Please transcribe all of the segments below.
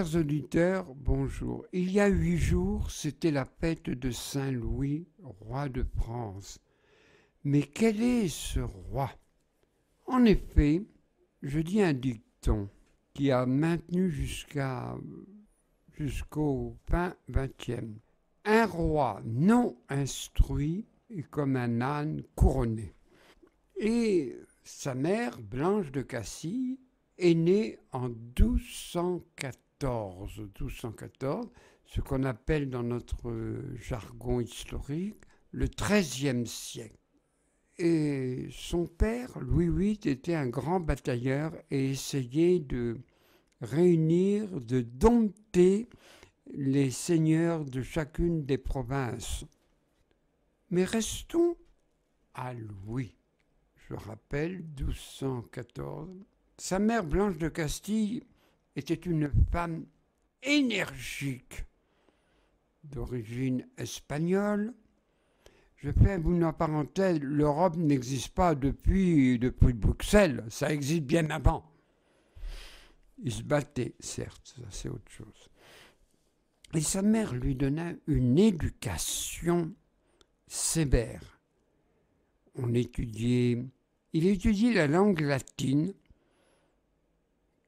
Chers auditeurs, bonjour. Il y a 8 jours, c'était la fête de Saint Louis, roi de France. Mais quel est ce roi? En effet, je dis un dicton qui a maintenu jusqu'au fin XXe. Un roi non instruit est comme un âne couronné. Et sa mère, Blanche de Castille, est née en 1214, ce qu'on appelle dans notre jargon historique le XIIIe siècle. Et son père, Louis VIII, était un grand batailleur et essayait de réunir, de dompter les seigneurs de chacune des provinces. Mais restons à Louis. Je rappelle, 1214. Sa mère, Blanche de Castille, était une femme énergique, d'origine espagnole. Je fais une parenthèse, l'Europe n'existe pas depuis Bruxelles, ça existe bien avant. Ils se battaient, certes, ça c'est autre chose. Et sa mère lui donna une éducation sévère. Il étudiait la langue latine,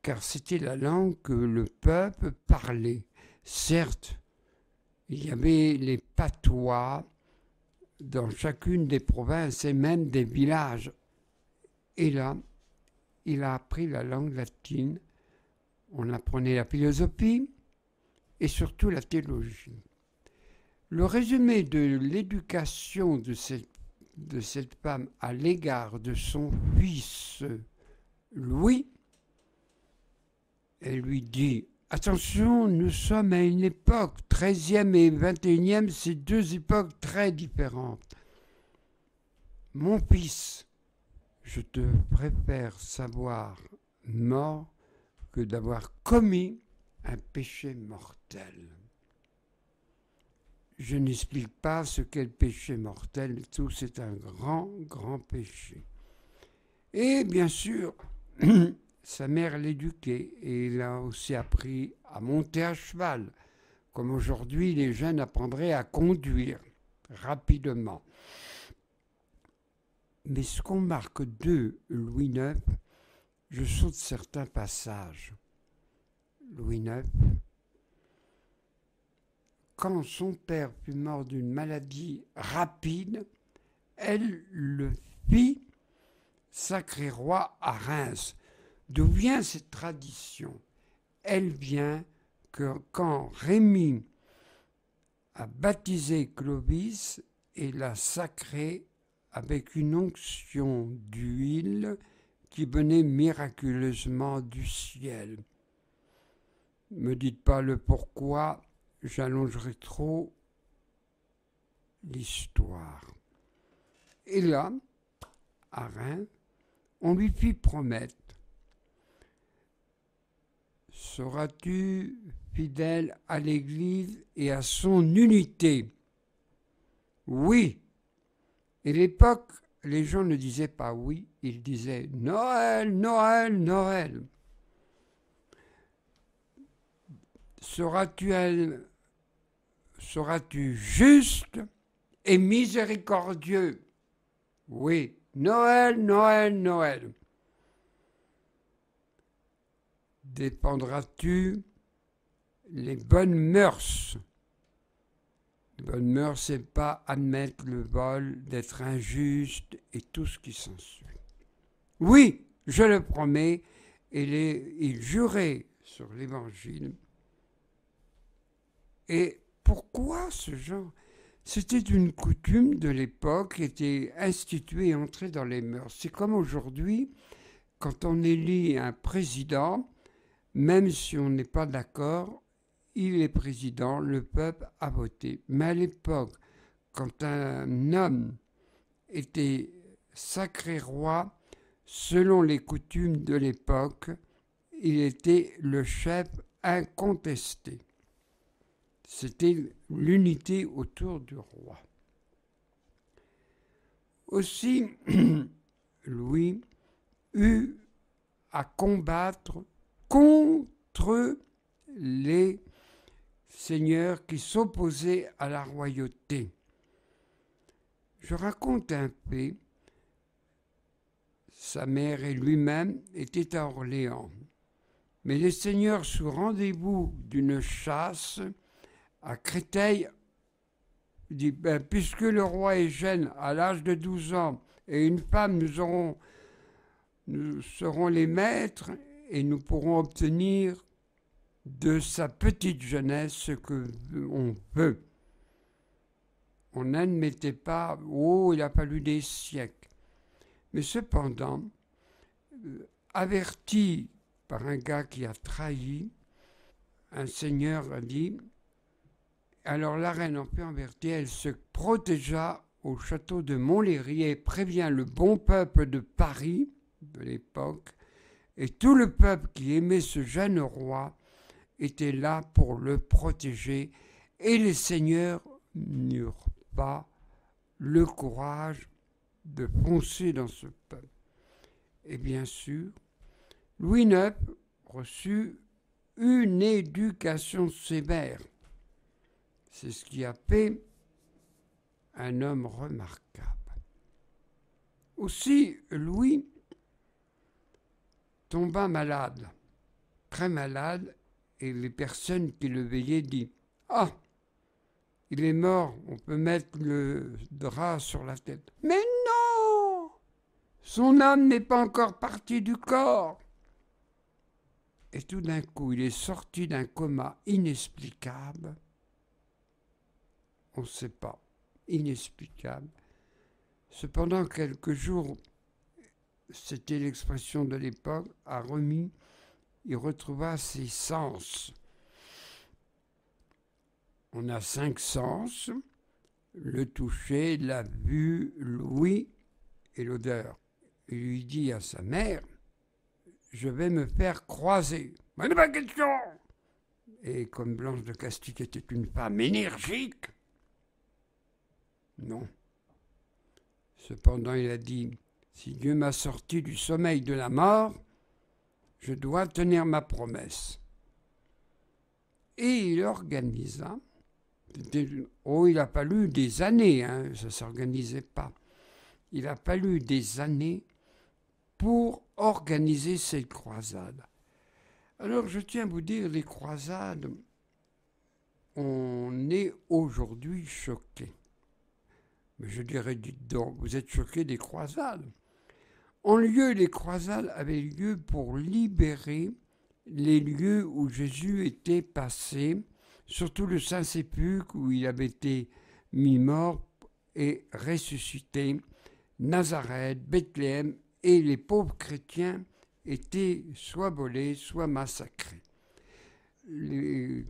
car c'était la langue que le peuple parlait. Certes, il y avait les patois dans chacune des provinces et même des villages. Et là, il a appris la langue latine. On apprenait la philosophie et surtout la théologie. Le résumé de l'éducation de cette femme à l'égard de son fils Louis, elle lui dit « Attention, nous sommes à une époque, 13e et 21e, c'est deux époques très différentes. Mon fils, je te préfère savoir mort que d'avoir commis un péché mortel. » Je n'explique pas ce qu'est le péché mortel, tout c'est un grand, grand péché. Et bien sûr, sa mère l'éduquait et il a aussi appris à monter à cheval, comme aujourd'hui les jeunes apprendraient à conduire rapidement. Mais ce qu'on marque de Louis IX, je saute certains passages. Louis IX, quand son père fut mort d'une maladie rapide, elle le fit sacré roi à Reims. D'où vient cette tradition? Elle vient que quand Rémy a baptisé Clovis et l'a sacré avec une onction d'huile qui venait miraculeusement du ciel. Ne me dites pas le pourquoi, j'allongerai trop l'histoire. Et là, à Reims, on lui fit promettre: seras-tu fidèle à l'Église et à son unité? Oui. Et à l'époque, les gens ne disaient pas oui, ils disaient Noël, Noël, Noël. Seras-tu juste et miséricordieux? Oui. Noël, Noël, Noël. Défendras-tu les bonnes mœurs? Les bonnes mœurs, c'est pas admettre le vol, d'être injuste et tout ce qui s'ensuit. Oui, je le promets. Et il jurait sur l'Évangile. Et pourquoi ce genre? C'était une coutume de l'époque qui était instituée et entrée dans les mœurs. C'est comme aujourd'hui, quand on élit un président, même si on n'est pas d'accord, il est président, le peuple a voté. Mais à l'époque, quand un homme était sacré roi, selon les coutumes de l'époque, il était le chef incontesté. C'était l'unité autour du roi. Aussi, Louis eut à combattre contre les seigneurs qui s'opposaient à la royauté. Je raconte un peu, sa mère et lui-même étaient à Orléans. Mais les seigneurs, sous rendez-vous d'une chasse à Créteil, disent puisque le roi est jeune, à l'âge de 12 ans, et une femme, nous serons les maîtres et nous pourrons obtenir de sa petite jeunesse ce que on veut. On n'admettait pas, il a fallu des siècles. Mais cependant, averti par un gars qui a trahi, un seigneur a dit, alors la reine en peu avertie, elle se protégea au château de Montlhéry et prévient le bon peuple de Paris de l'époque, et tout le peuple qui aimait ce jeune roi était là pour le protéger, et les seigneurs n'eurent pas le courage de foncer dans ce peuple. Et bien sûr, Louis IX reçut une éducation sévère. C'est ce qui a fait un homme remarquable. Aussi, Louis tomba malade, très malade, et les personnes qui le veillaient disent « Ah, il est mort, on peut mettre le drap sur la tête. » Mais non! Son âme n'est pas encore partie du corps. Et tout d'un coup, il est sorti d'un coma inexplicable. On ne sait pas, inexplicable. Cependant, quelques jours, c'était l'expression de l'époque, a remis, il retrouva ses sens. On a 5 sens, le toucher, la vue, l'ouïe et l'odeur. Il lui dit à sa mère, je vais me faire croiser. Mais n'est pas question. Et comme Blanche de Castille était une femme énergique, non. Cependant, il a dit, si Dieu m'a sorti du sommeil de la mort, je dois tenir ma promesse. Et il organisa, il a fallu des années, ça ne s'organisait pas. Il a fallu des années pour organiser cette croisade. Alors, je tiens à vous dire, les croisades, on est aujourd'hui choqués. Mais je dirais, dites donc, vous êtes choqués des croisades. En lieu, les croisades avaient lieu pour libérer les lieux où Jésus était passé, surtout le Saint-Sépulcre où il avait été mis mort et ressuscité, Nazareth, Bethléem, et les pauvres chrétiens étaient soit volés, soit massacrés. Les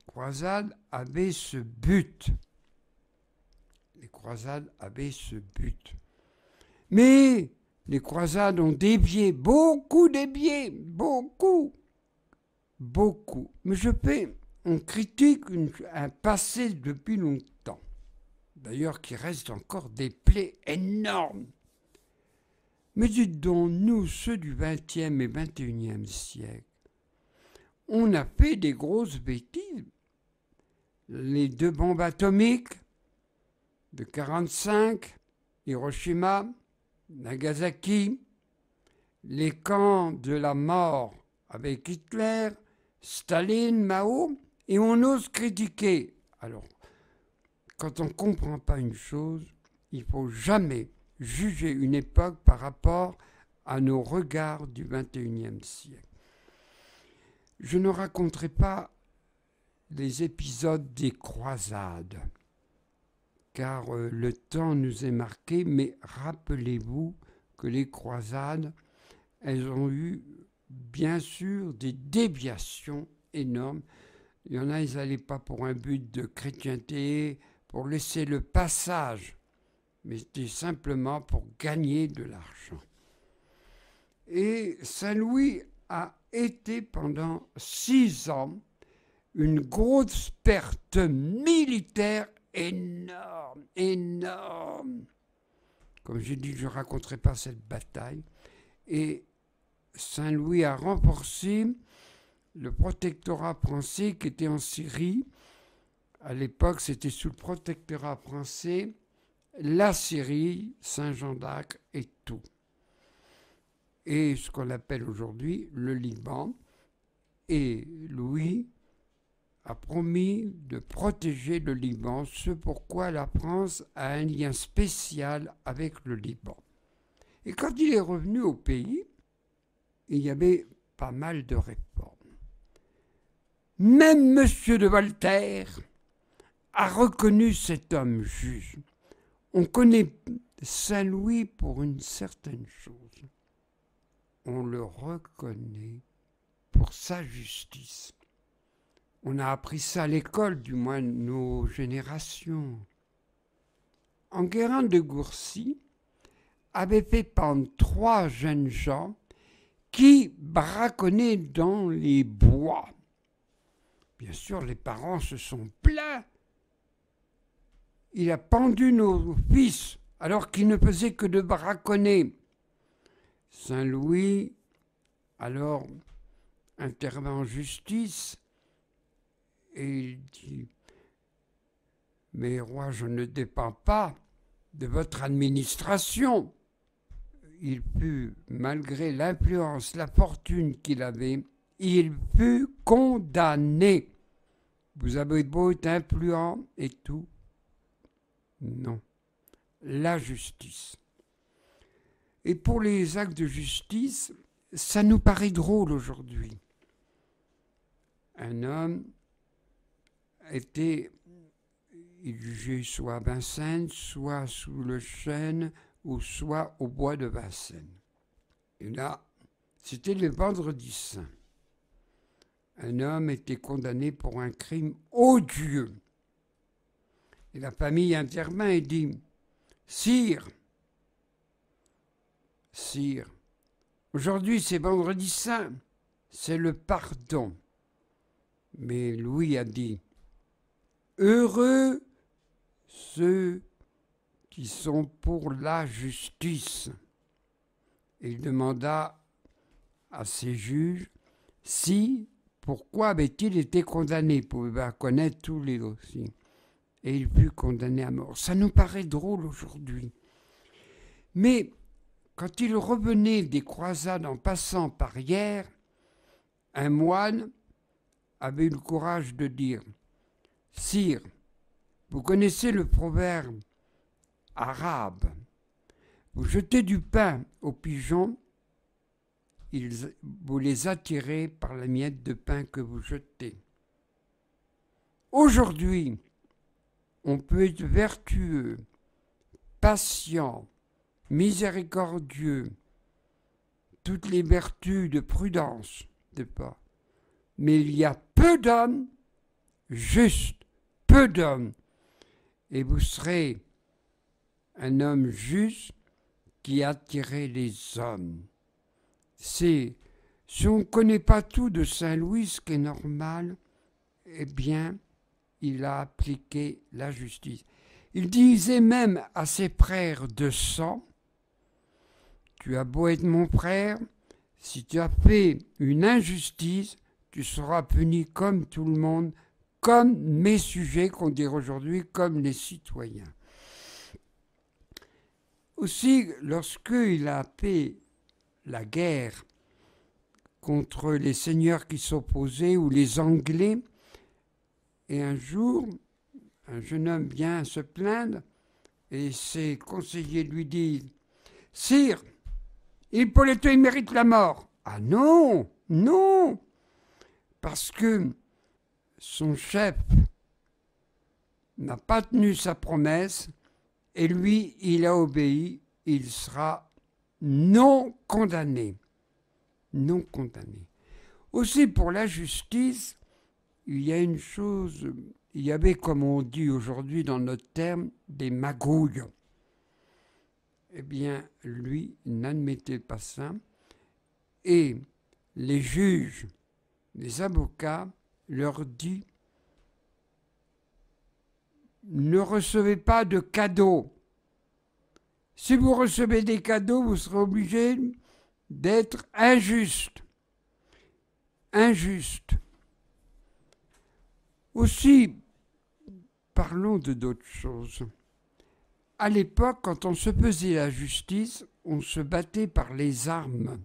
croisades avaient ce but. Les croisades avaient ce but. Mais les croisades ont dévié, beaucoup. Mais on critique un passé depuis longtemps, d'ailleurs qui reste encore des plaies énormes. Mais dites donc, nous, ceux du XXe et XXIe siècle, on a fait des grosses bêtises. Les 2 bombes atomiques de 1945, Hiroshima, Nagasaki, les camps de la mort avec Hitler, Staline, Mao, et on ose critiquer. Alors, quand on ne comprend pas une chose, il ne faut jamais juger une époque par rapport à nos regards du XXIe siècle. Je ne raconterai pas les épisodes des croisades, car le temps nous est marqué, mais rappelez-vous que les croisades, elles ont eu bien sûr des déviations énormes. Il y en a, ils n'allaient pas pour un but de chrétienté, pour laisser le passage, mais c'était simplement pour gagner de l'argent. Et Saint-Louis a été pendant 6 ans une grosse perte militaire énorme. Comme j'ai dit, je ne raconterai pas cette bataille. Et Saint-Louis a renforcé le protectorat français qui était en Syrie. À l'époque, c'était sous le protectorat français, la Syrie, Saint-Jean d'Acre et tout. Et ce qu'on appelle aujourd'hui le Liban. Et Louis a promis de protéger le Liban, ce pourquoi la France a un lien spécial avec le Liban. Et quand il est revenu au pays, il y avait pas mal de réformes. Même M. de Voltaire a reconnu cet homme juste. On connaît Saint-Louis pour une certaine chose. On le reconnaît pour sa justice. On a appris ça à l'école, du moins nos générations. Enguerrand de Gourcy avait fait pendre 3 jeunes gens qui braconnaient dans les bois. Bien sûr, les parents se sont plaints. Il a pendu nos fils alors qu'ils ne faisaient que de braconner. Saint-Louis, alors, intervint en justice et il dit « Mais roi, je ne dépends pas de votre administration. » Il fut, malgré l'influence, la fortune qu'il avait, il fut condamné. Vous avez beau être influent et tout. Non. La justice. Et pour les actes de justice, ça nous paraît drôle aujourd'hui. Un homme était jugé soit à Vincennes, soit sous le chêne, ou soit au bois de Vincennes. Et là, c'était le vendredi saint. Un homme était condamné pour un crime odieux. Et la famille intervint et dit « Sire, aujourd'hui c'est vendredi saint, c'est le pardon. » Mais Louis a dit « Heureux ceux qui sont pour la justice. » Et il demanda à ses juges pourquoi avait-il été condamné. Il pouvait connaître tous les dossiers. Et il fut condamné à mort. Ça nous paraît drôle aujourd'hui. Mais quand il revenait des croisades en passant par Hyères, un moine avait eu le courage de dire « Sire, vous connaissez le proverbe arabe. Vous jetez du pain aux pigeons, vous les attirez par la miette de pain que vous jetez. Aujourd'hui, on peut être vertueux, patient, miséricordieux, toutes les vertus de prudence, mais il y a peu d'hommes, juste peu d'hommes, et vous serez un homme juste qui attirait les hommes. Si on ne connaît pas tout de Saint-Louis, ce qui est normal, eh bien, il a appliqué la justice. Il disait même à ses frères de sang, « Tu as beau être mon frère, si tu as fait une injustice, tu seras puni comme tout le monde, comme mes sujets, qu'on dirait aujourd'hui, comme les citoyens. » Aussi, lorsqu'il a fait la guerre contre les seigneurs qui s'opposaient ou les Anglais, et un jour, un jeune homme vient se plaindre et ses conseillers lui disent « Sire, Hippolyte, il mérite la mort. » « Ah non, non, parce que son chef n'a pas tenu sa promesse et lui, il a obéi, il sera non condamné. Non condamné. Aussi, pour la justice, il y a une chose, il y avait, comme on dit aujourd'hui dans notre terme, des magouilles. Eh bien, lui n'admettait pas ça. Et les juges, les avocats, leur dit « Ne recevez pas de cadeaux. Si vous recevez des cadeaux, vous serez obligé d'être injuste. injuste. Aussi, parlons de d'autres choses. À l'époque, quand on se faisait la justice, on se battait par les armes.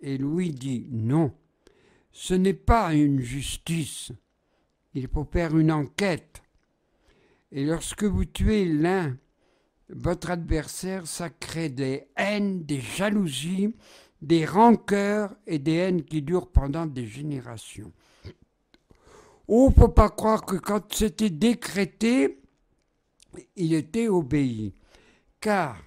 Et Louis dit non, ce n'est pas une justice. Il faut faire une enquête. Et lorsque vous tuez l'un, votre adversaire, ça crée des haines, des jalousies, des rancœurs et des haines qui durent pendant des générations. Oh, faut pas croire que quand c'était décrété, il était obéi. Car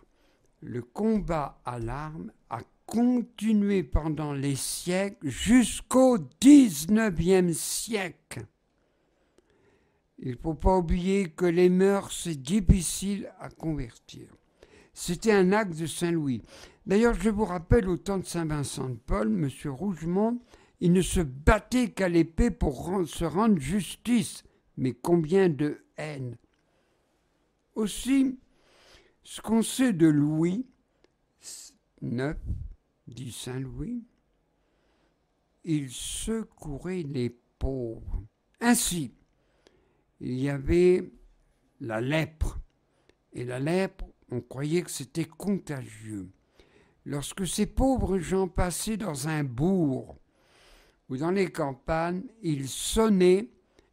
le combat à l'arme a continué pendant les siècles jusqu'au XIXe siècle. Il ne faut pas oublier que les mœurs, c'est difficile à convertir. C'était un acte de Saint-Louis. D'ailleurs, je vous rappelle, au temps de Saint-Vincent de Paul, M. Rougemont, il ne se battait qu'à l'épée pour se rendre justice. Mais combien de haine! Aussi, ce qu'on sait de Louis IX, dit Saint-Louis, il secourait les pauvres. Ainsi, il y avait la lèpre. Et la lèpre, on croyait que c'était contagieux. Lorsque ces pauvres gens passaient dans un bourg ou dans les campagnes, ils sonnaient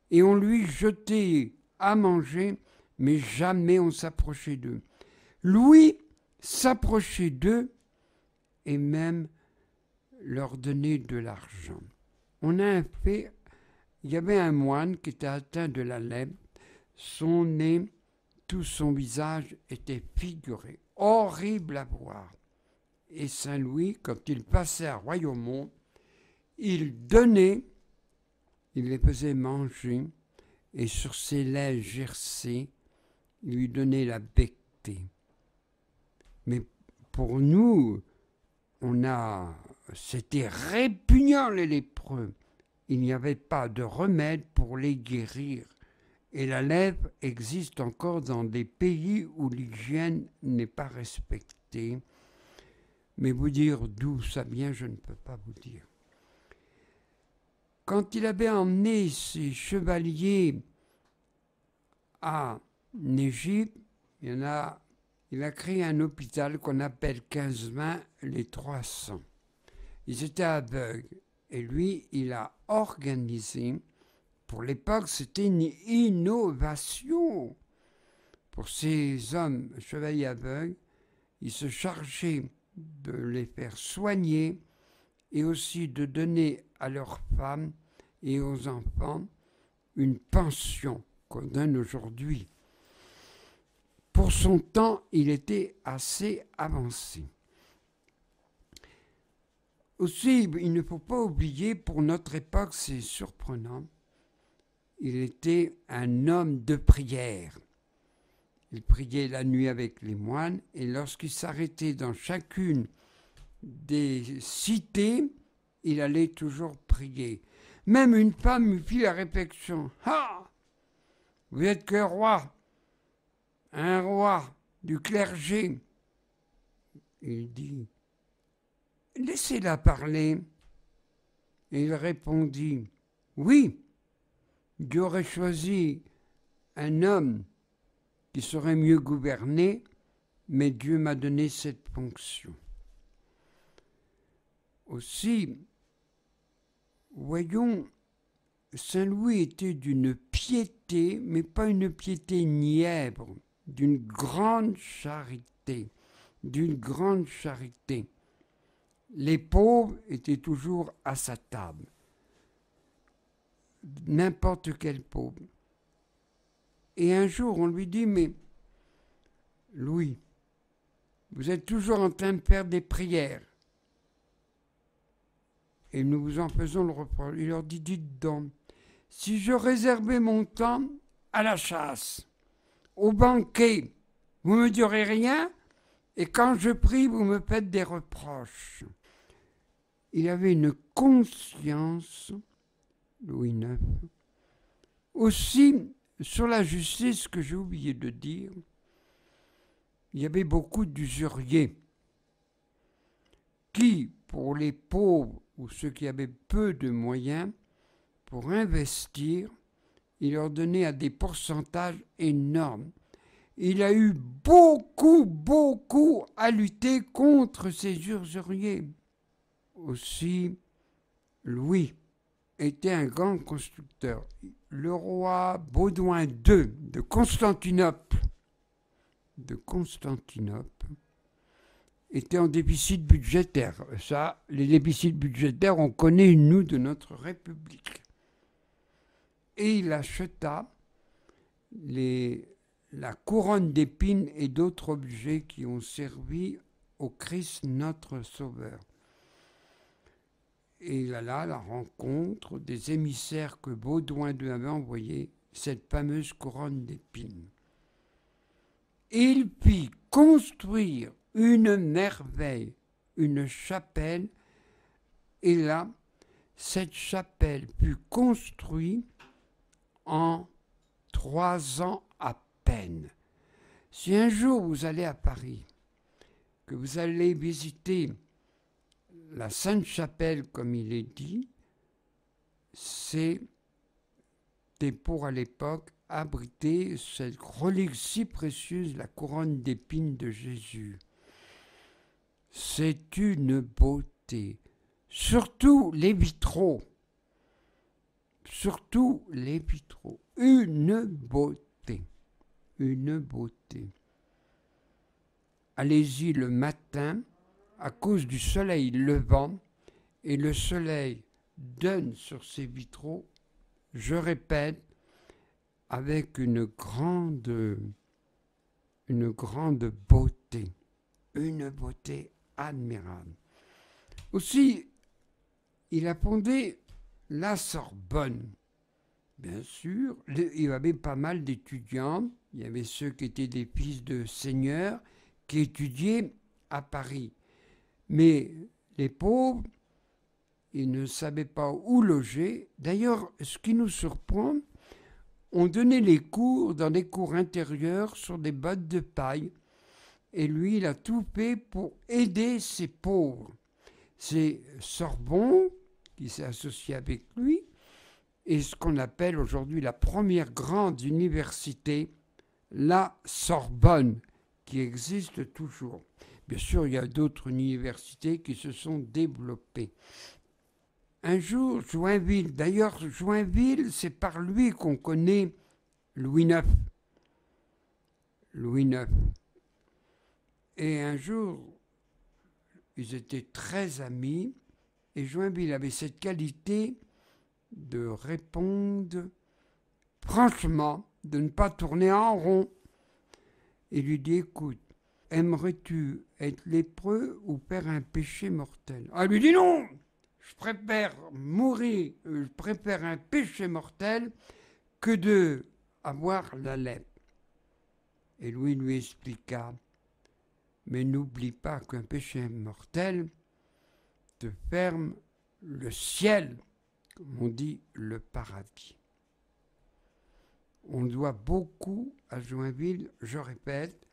et on lui jetait à manger, mais jamais on s'approchait d'eux. Louis s'approchait d'eux et même leur donnait de l'argent. On a un fait, il y avait un moine qui était atteint de la lèpre, son nez, tout son visage était figuré, horrible à voir. Et Saint-Louis, quand il passait à Royaumont, il donnait, il les faisait manger, et sur ses lèvres gercées, il lui donnait la becqueté. Mais pour nous, c'était répugnant les lépreux. Il n'y avait pas de remède pour les guérir. Et la lèpre existe encore dans des pays où l'hygiène n'est pas respectée. Mais vous dire d'où ça vient, je ne peux pas vous dire. Quand il avait emmené ses chevaliers en Égypte, il a créé un hôpital qu'on appelle 15-20, les 300. Ils étaient aveugles. Et lui, il a organisé, pour l'époque, c'était une innovation. Pour ces hommes chevaliers aveugles, il se chargeait de les faire soigner et aussi de donner à leurs femmes et aux enfants une pension qu'on donne aujourd'hui. Pour son temps, il était assez avancé. Aussi, il ne faut pas oublier, pour notre époque, c'est surprenant, il était un homme de prière. Il priait la nuit avec les moines et lorsqu'il s'arrêtait dans chacune des cités, il allait toujours prier. Même une femme lui fit la réflexion. « Ah, vous êtes que roi, un roi du clergé. » Il dit « Laissez-la parler. » Et il répondit « Oui, Dieu aurait choisi un homme qui saurait mieux gouverner, mais Dieu m'a donné cette fonction. » Aussi, voyons, Saint Louis était d'une piété, mais pas une piété nièvre, d'une grande charité, d'une grande charité. Les pauvres étaient toujours à sa table, n'importe quel pauvre. Et un jour, on lui dit, mais Louis, vous êtes toujours en train de faire des prières. Et nous vous en faisons le reproche. Il leur dit, dites donc, si je réservais mon temps à la chasse, au banquet, vous me direz rien, et quand je prie, vous me faites des reproches. Il avait une conscience, Louis IX, aussi sur la justice que j'ai oublié de dire. Il y avait beaucoup d'usuriers qui, pour les pauvres ou ceux qui avaient peu de moyens, pour investir, il leur donnait à des pourcentages énormes. Il a eu beaucoup à lutter contre ces usuriers. Aussi, Louis était un grand constructeur. Le roi Baudouin II de Constantinople était en déficit budgétaire. Ça, les déficits budgétaires, on connaît, nous, de notre République. Et il acheta la couronne d'épines et d'autres objets qui ont servi au Christ notre Sauveur. Et il alla à la rencontre des émissaires que Baudouin II avait envoyés, cette fameuse couronne d'épines. Il fit construire une merveille, une chapelle, et là, cette chapelle fut construite en 3 ans à peine. Si un jour vous allez à Paris, que vous allez visiter la Sainte-Chapelle, comme il est dit, c'était pour à l'époque abriter cette relique si précieuse, la couronne d'épines de Jésus. C'est une beauté. Surtout les vitraux. Une beauté. Allez-y le matin, à cause du soleil levant, et le soleil donne sur ces vitraux, je répète, avec une grande beauté, une beauté admirable. Aussi, il a fondé la Sorbonne. Bien sûr, il y avait pas mal d'étudiants, il y avait ceux qui étaient des fils de seigneurs qui étudiaient à Paris. Mais les pauvres, ils ne savaient pas où loger. D'ailleurs, ce qui nous surprend, on donnait les cours dans des cours intérieurs sur des bottes de paille. Et lui, il a tout fait pour aider ces pauvres. C'est Sorbonne qui s'est associé avec lui et ce qu'on appelle aujourd'hui la première grande université, la Sorbonne, qui existe toujours. Bien sûr, il y a d'autres universités qui se sont développées. Un jour, Joinville, d'ailleurs, Joinville, c'est par lui qu'on connaît Louis IX. Et un jour, ils étaient très amis, et Joinville avait cette qualité de répondre franchement, de ne pas tourner en rond. Il lui dit, écoute, aimerais-tu être lépreux ou faire un péché mortel? Elle lui dit non, je préfère mourir, je préfère un péché mortel que de avoir la lèpre. Et Louis lui expliqua, mais n'oublie pas qu'un péché mortel te ferme le ciel, comme on dit, le paradis. On doit beaucoup à Joinville, je répète,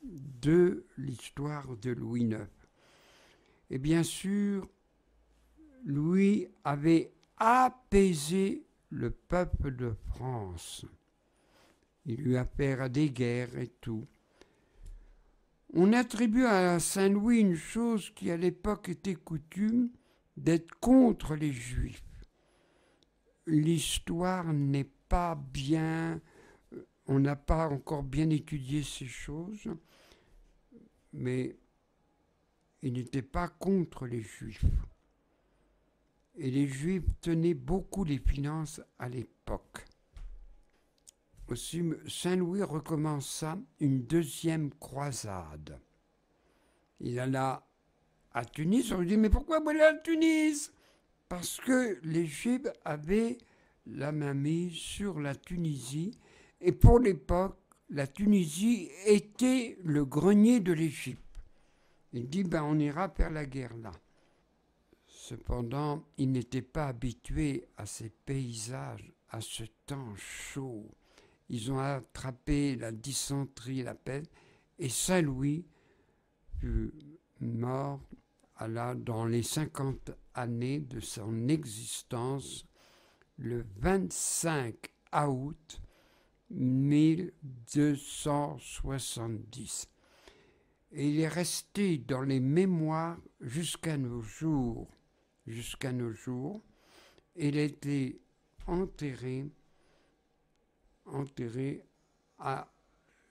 de l'histoire de Louis IX. Et bien sûr, Louis avait apaisé le peuple de France. Il eut affaire à des guerres et tout. On attribue à Saint-Louis une chose qui à l'époque était coutume, d'être contre les Juifs. L'histoire n'est pas bien, on n'a pas encore bien étudié ces choses, mais il n'était pas contre les Juifs. Et les Juifs tenaient beaucoup les finances à l'époque. Aussi, Saint-Louis recommença une deuxième croisade. Il alla à Tunis, on lui dit, mais pourquoi vous allez à Tunis? Parce que les Juifs avaient la main mise sur la Tunisie, et pour l'époque, la Tunisie était le grenier de l'Égypte. Il dit, on ira faire la guerre là. Cependant, il n'était pas habitué à ces paysages, à ce temps chaud. Ils ont attrapé la dysenterie, la peste, et Saint-Louis fut mort dans les 50 années de son existence, le 25 août 1270. Et il est resté dans les mémoires jusqu'à nos jours. Il a été enterré à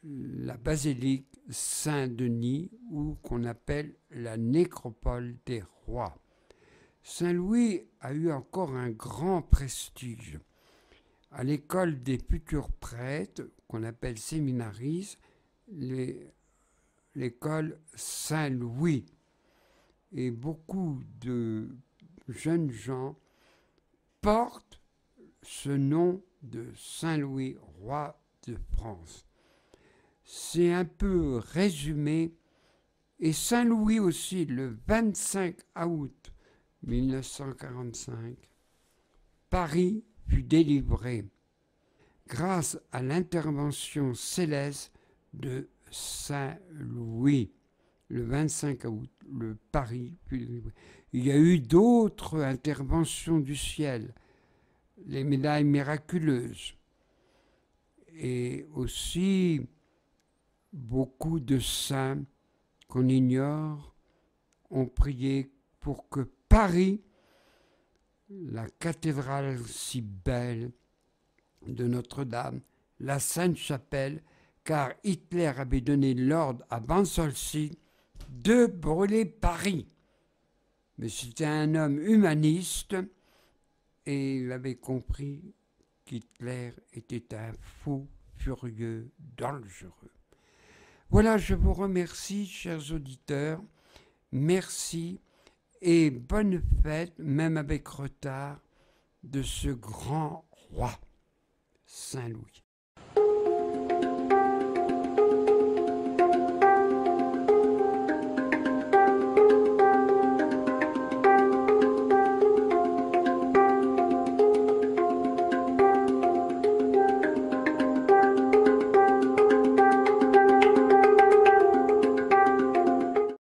la basilique Saint-Denis, ou qu'on appelle la nécropole des rois. Saint-Louis a eu encore un grand prestige. À l'école des futurs prêtres, qu'on appelle séminaristes, l'école Saint-Louis. Et beaucoup de jeunes gens portent ce nom de Saint-Louis, roi de France. C'est un peu résumé. Et Saint-Louis aussi, le 25 août 1945, Paris fut délivré grâce à l'intervention céleste de Saint-Louis. Le 25 août, le Paris fut délivré. Il y a eu d'autres interventions du ciel, les médailles miraculeuses, et aussi beaucoup de saints qu'on ignore ont prié pour que Paris, la cathédrale si belle de Notre-Dame, la Sainte-Chapelle, car Hitler avait donné l'ordre à Bansolsi de brûler Paris. Mais c'était un homme humaniste et il avait compris qu'Hitler était un fou furieux, dangereux. Voilà, je vous remercie, chers auditeurs. Merci et bonne fête, même avec retard, de ce grand roi, Saint-Louis.